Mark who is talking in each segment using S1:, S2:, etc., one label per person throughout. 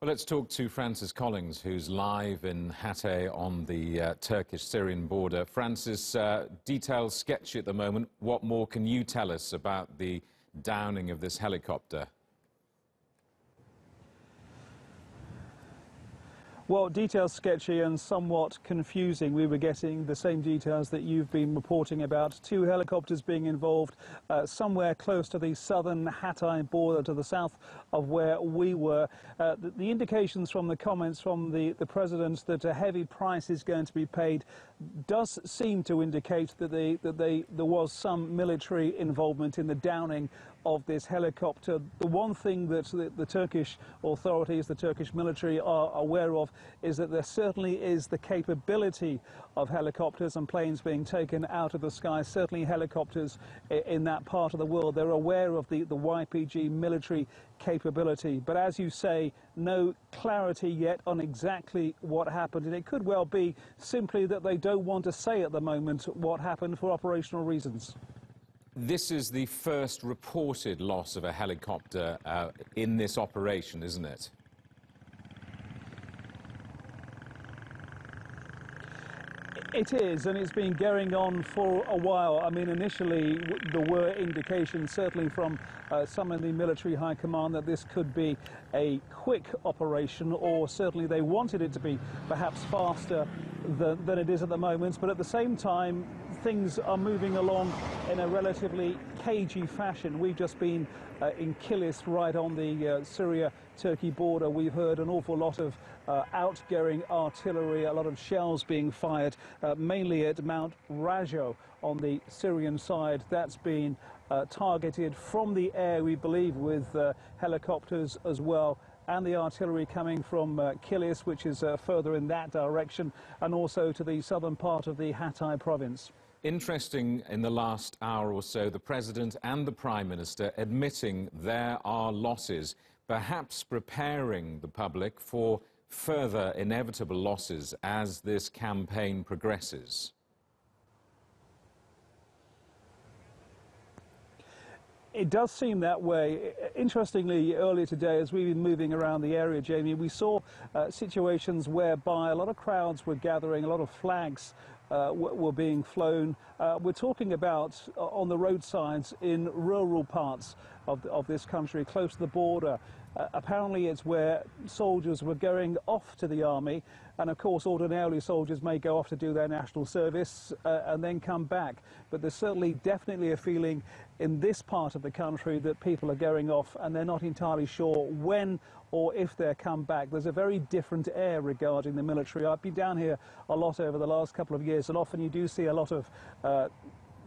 S1: Well, let's talk to Francis Collings, who's live in Hatay on the Turkish-Syrian border. Francis, details sketchy at the moment. What more can you tell us about the downing of this helicopter?
S2: Well, details sketchy and somewhat confusing. We were getting the same details that you've been reporting about. Two helicopters being involved somewhere close to the southern Hatay border to the south of where we were. The indications from the comments from the president that a heavy price is going to be paid does seem to indicate that there was some military involvement in the downing of this helicopter. The one thing that the Turkish authorities, the Turkish military are aware of is that there certainly is the capability of helicopters and planes being taken out of the sky, certainly helicopters in that part of the world. They're aware of the YPG military capability. But as you say, no clarity yet on exactly what happened. And it could well be simply that they don't want to say at the moment what happened for operational reasons.
S1: This is the first reported loss of a helicopter in this operation, isn't it?
S2: It is, and it's been going on for a while. I mean, initially there were indications, certainly from some in the military high command, that this could be a quick operation, or certainly they wanted it to be perhaps faster than it is at the moment. But at the same time, things are moving along in a relatively cagey fashion. We've just been in Kilis, right on the Syria-Turkey border. We've heard an awful lot of outgoing artillery, a lot of shells being fired, mainly at Mount Rajo on the Syrian side. That's been targeted from the air, we believe, with helicopters as well, and the artillery coming from Kilis, which is further in that direction, and also to the southern part of the Hatay province.
S1: Interesting, in the last hour or so, the President and the Prime Minister admitting there are losses, perhaps preparing the public for further inevitable losses as this campaign progresses.
S2: It does seem that way. Interestingly, earlier today, as we've been moving around the area, Jamie, we saw situations whereby a lot of crowds were gathering, a lot of flags were being flown. We're talking about on the roadsides in rural parts of this country, close to the border. Apparently it's where soldiers were going off to the army, and of course ordinarily soldiers may go off to do their national service and then come back. But there's certainly definitely a feeling in this part of the country that people are going off and they're not entirely sure when or if they'll come back. There's a very different air regarding the military. I've been down here a lot over the last couple of years, and often you do see a lot of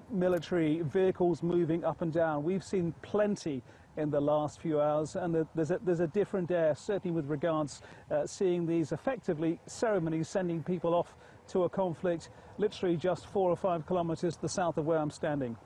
S2: military vehicles moving up and down. We've seen plenty in the last few hours, and there's a different air, certainly with regards seeing these effectively ceremonies sending people off to a conflict literally just 4 or 5 kilometers to the south of where I'm standing.